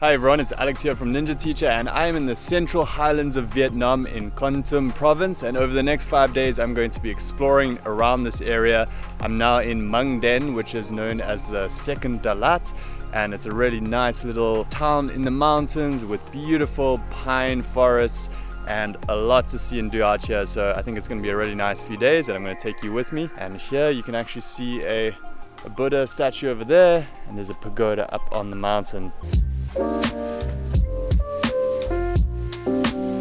Hi everyone, it's Alex here from Ninja Teacher, and I am in the Central Highlands of Vietnam in Kon Tum Province, and over the next 5 days I'm going to be exploring around this area. I'm now in Mang Den, which is known as the second Dalat, and it's a really nice little town in the mountains with beautiful pine forests and a lot to see and do out here. So I think it's going to be a really nice few days, and I'm going to take you with me. And here you can actually see a Buddha statue over there, and there's a pagoda up on the mountain.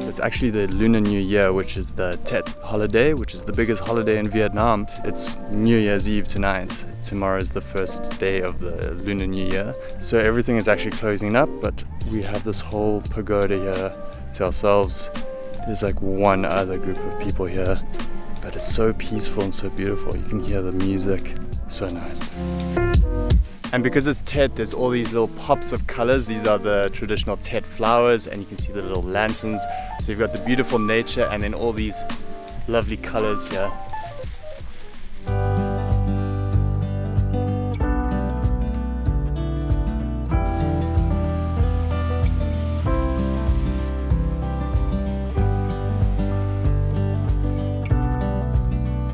It's actually the Lunar New Year, which is the Tet holiday, which is the biggest holiday in Vietnam. It's New Year's Eve tonight. Tomorrow is the first day of the Lunar New Year. So everything is actually closing up, but we have this whole pagoda here to ourselves. There's like one other group of people here, but it's so peaceful and so beautiful. You can hear the music, so nice. And because it's Tet, there's all these little pops of colors. These are the traditional Tet flowers, and you can see the little lanterns. So you've got the beautiful nature and then all these lovely colors here.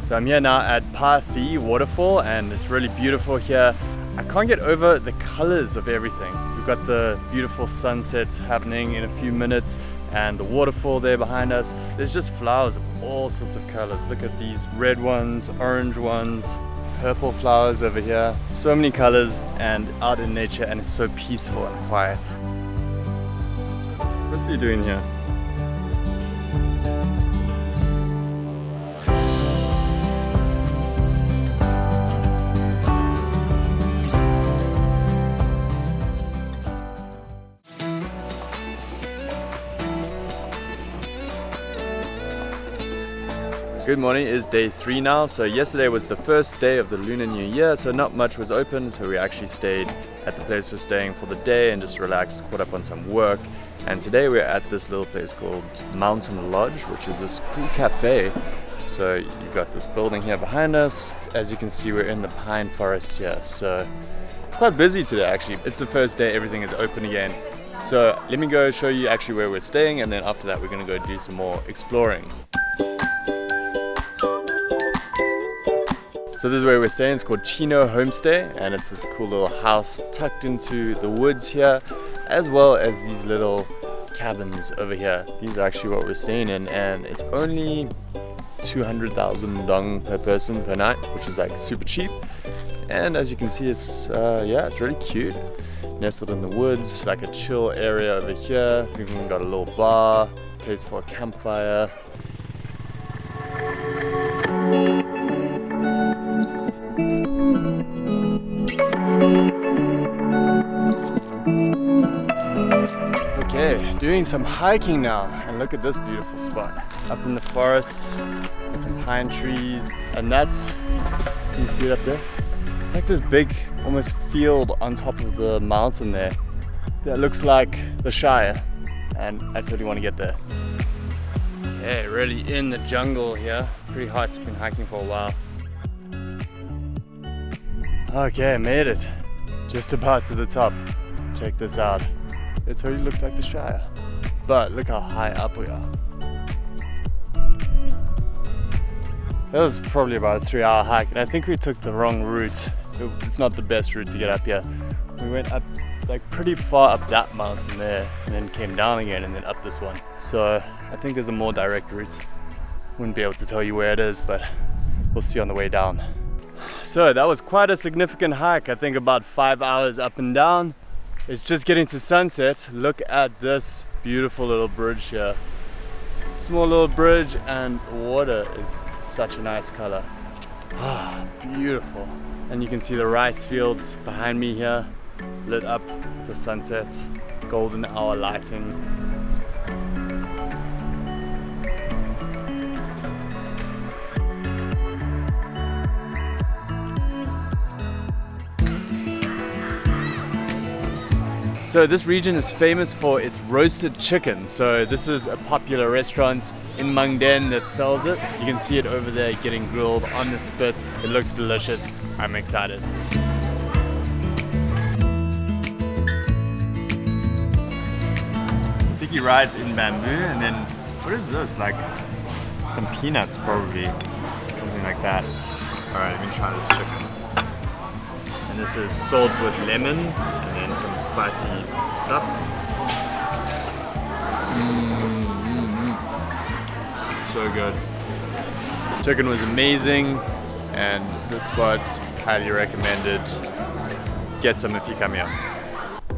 So I'm here now at Pa Si waterfall, and it's really beautiful here. I can't get over the colors of everything. We've got the beautiful sunset happening in a few minutes and the waterfall there behind us. There's just flowers of all sorts of colors. Look at these red ones, orange ones, purple flowers over here. So many colors and out in nature, and it's so peaceful and quiet. What's he doing here? Good morning, it's day 3 now. So yesterday was the first day of the Lunar New Year, so not much was open, so we actually stayed at the place we're staying for the day and just relaxed, caught up on some work. And today we're at this little place called Mountain Lodge, which is this cool cafe. So you've got this building here behind us. As you can see, we're in the pine forest here, so quite busy today actually. It's the first day everything is open again. So let me go show you actually where we're staying, and then after that we're gonna go do some more exploring. So this is where we're staying. It's called Chino Homestay, and it's this cool little house tucked into the woods here, as well as these little cabins over here. These are actually what we're staying in, and it's only 200,000 dong per person per night, which is like super cheap. And as you can see, it's it's really cute. Nestled in the woods, like a chill area over here. We've even got a little bar, place for a campfire. Okay, doing some hiking now, and look at this beautiful spot. Up in the forest, with some pine trees, and that's, can you see it up there? Like this big, almost field on top of the mountain there. That looks like the Shire, and I totally want to get there. Yeah, really in the jungle here. Pretty hot, it's been hiking for a while. Okay, made it. Just about to the top. Check this out. It totally looks like the Shire. But look how high up we are. That was probably about a 3-hour hike, and I think we took the wrong route. It's not the best route to get up here. We went up like pretty far up that mountain there, and then came down again, and then up this one. So I think there's a more direct route. Wouldn't be able to tell you where it is, but we'll see on the way down. So that was quite a significant hike. I think about 5 hours up and down. It's just getting to sunset. Look at this beautiful little bridge here. Small little bridge, and the water is such a nice color. Ah, beautiful. And you can see the rice fields behind me here, lit up with the sunset, golden hour lighting. So this region is famous for its roasted chicken. So this is a popular restaurant in Mang Den that sells it. You can see it over there getting grilled on the spit. It looks delicious. I'm excited. sticky rice in bamboo, and then what is this? Like some peanuts probably, something like that. All right, let me try this chicken. And this is salt with lemon and then some spicy stuff. So good. Chicken was amazing, and this spot's highly recommended. Get some if you come here.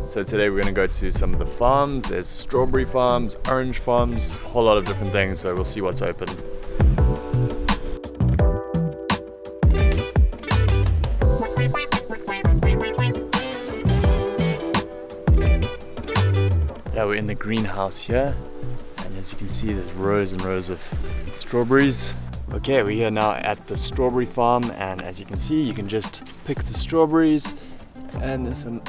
So today we're going to go to some of the farms. There's strawberry farms, orange farms, a whole lot of different things, so we'll see what's open. Yeah, we're in the greenhouse here, and as you can see there's rows and rows of strawberries. Okay, we're here now at the strawberry farm, and as you can see you can just pick the strawberries, and there's some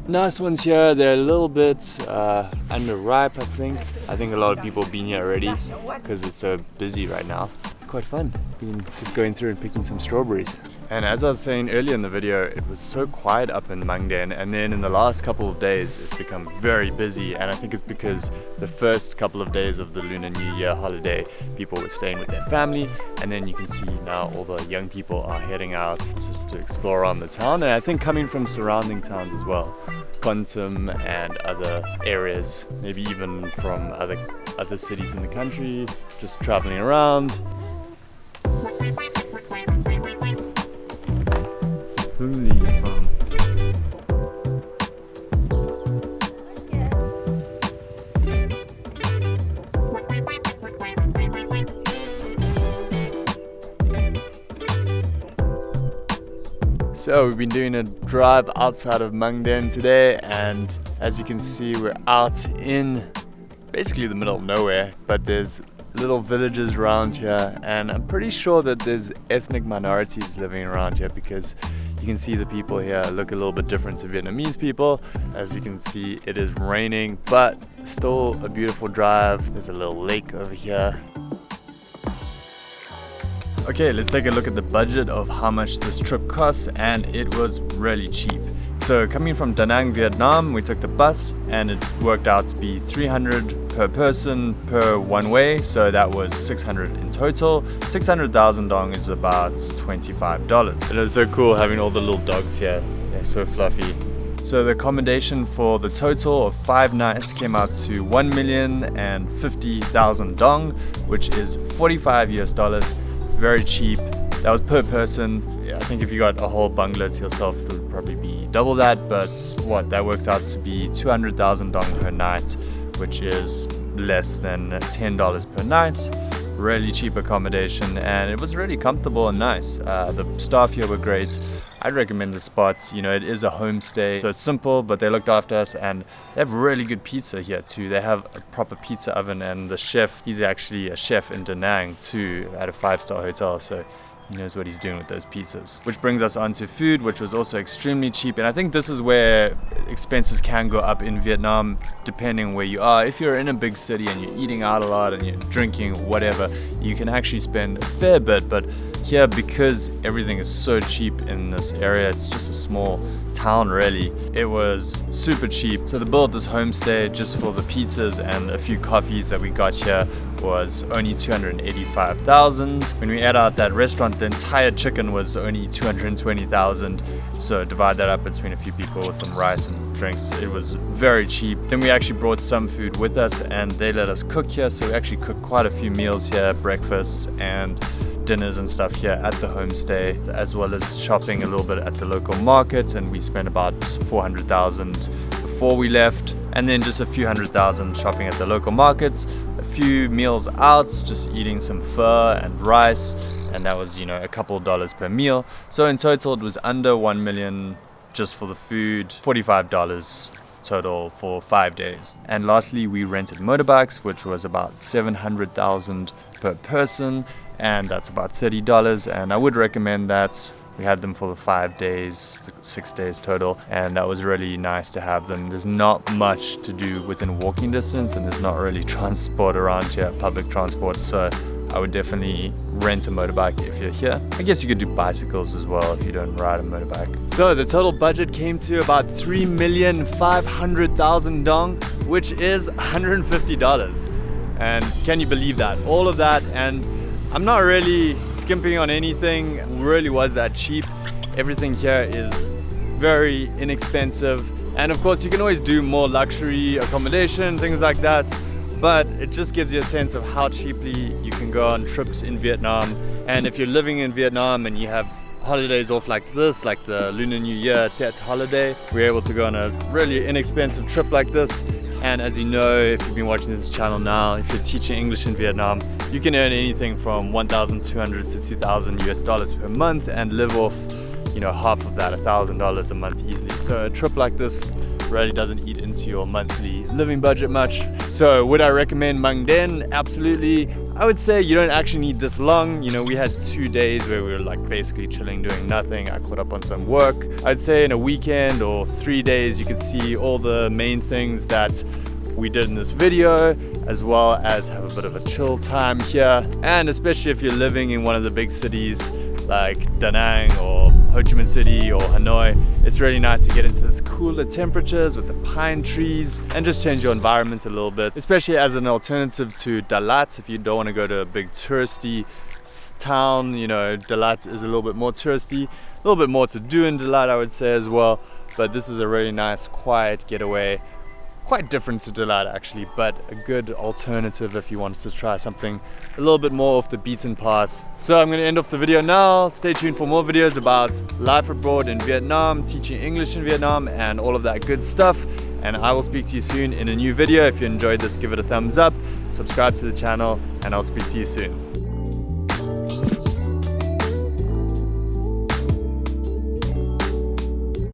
nice ones here. They're a little bit underripe, I think. I think a lot of people have been here already because it's so busy right now. It's quite fun being just going through and picking some strawberries. And as I was saying earlier in the video, it was so quiet up in Mang Den, and then in the last couple of days it's become very busy, and I think it's because the first couple of days of the Lunar New Year holiday people were staying with their family, and then you can see now all the young people are heading out just to explore around the town, and I think coming from surrounding towns as well. Kon Tum and other areas, maybe even from other cities in the country, just traveling around. Holy fun. So we've been doing a drive outside of Mang Den today, and as you can see we're out in basically the middle of nowhere, but there's little villages around here, and I'm pretty sure that there's ethnic minorities living around here because you can see the people here look a little bit different to Vietnamese people. As you can see, it is raining, but still a beautiful drive. There's a little lake over here. Okay, let's take a look at the budget of how much this trip costs, and it was really cheap. So coming from Da Nang, Vietnam, we took the bus, and it worked out to be 300 per person per one way, so that was 600 in total. 600,000 dong is about $25. And it was so cool having all the little dogs here. They're so fluffy. So the accommodation for the total of 5 nights came out to 1,050,000 dong, which is $45 US. Very cheap. That was per person. Yeah, I think if you got a whole bungalow to yourself, it would probably be double that, but what, that works out to be 200,000 dong per night, which is less than $10 per night. Really cheap accommodation, and it was really comfortable and nice. The staff here were great. I'd recommend the spots. You know, it is a homestay, so it's simple, but they looked after us, and they have really good pizza here too. They have a proper pizza oven, and the chef, he's actually a chef in Da Nang too, at a 5-star hotel, so he knows what he's doing with those pizzas. Which brings us on to food, which was also extremely cheap, and I think this is where expenses can go up in Vietnam depending where you are. If you're in a big city and you're eating out a lot and you're drinking whatever, you can actually spend a fair bit, but here, because everything is so cheap in this area, it's just a small town really, it was super cheap. So the bill at this homestay just for the pizzas and a few coffees that we got here was only 285,000. When we add out that restaurant, the entire chicken was only 220,000. So divide that up between a few people with some rice and drinks, it was very cheap. Then we actually brought some food with us, and they let us cook here, so we actually cooked quite a few meals here, breakfasts and dinners and stuff here at the homestay, as well as shopping a little bit at the local market, and we spent about 400,000 before we left, and then just a few $100,000 shopping at the local markets, a few meals out, just eating some pho and rice, and that was, you know, a couple of dollars per meal. So in total it was under 1 million just for the food, $45 total for 5 days. And lastly, we rented motorbikes, which was about 700,000 per person, and that's about $30, and I would recommend that. We had them for the 5 days, 6 days total, and that was really nice to have them. There's not much to do within walking distance, and there's not really transport around here, public transport, so I would definitely rent a motorbike if you're here. I guess you could do bicycles as well if you don't ride a motorbike. So the total budget came to about 3,500,000 dong, which is $150. And can you believe that? All of that, and I'm not really skimping on anything. It really was that cheap. Everything here is very inexpensive. And of course, you can always do more luxury accommodation, things like that. But it just gives you a sense of how cheaply you can go on trips in Vietnam. And if you're living in Vietnam and you have holidays off like this, like the Lunar New Year Tet holiday, we're able to go on a really inexpensive trip like this. And as you know, if you've been watching this channel now, if you're teaching English in Vietnam, you can earn anything from 1,200 to 2,000 US dollars per month and live off, you know, half of that, $1,000 a month easily. So a trip like this really doesn't eat into your monthly living budget much. So would I recommend Mang Den? Absolutely. I would say you don't actually need this long. You know, we had 2 days where we were like basically chilling, doing nothing. I caught up on some work. I'd say in a weekend or 3 days, you could see all the main things that we did in this video, as well as have a bit of a chill time here. And especially if you're living in one of the big cities like Da Nang or Ho Chi Minh City or Hanoi, it's really nice to get into this cooler temperatures with the pine trees and just change your environment a little bit, especially as an alternative to Da Lat. If you don't want to go to a big touristy town, you know, Da Lat is a little bit more touristy, a little bit more to do in Da Lat, I would say as well. But this is a really nice, quiet getaway. Quite different to Da Lat actually, but a good alternative if you wanted to try something a little bit more off the beaten path. So I'm going to end off the video now. Stay tuned for more videos about life abroad in Vietnam, teaching English in Vietnam, and all of that good stuff. And I will speak to you soon in a new video. If you enjoyed this, give it a thumbs up, subscribe to the channel, and I'll speak to you soon.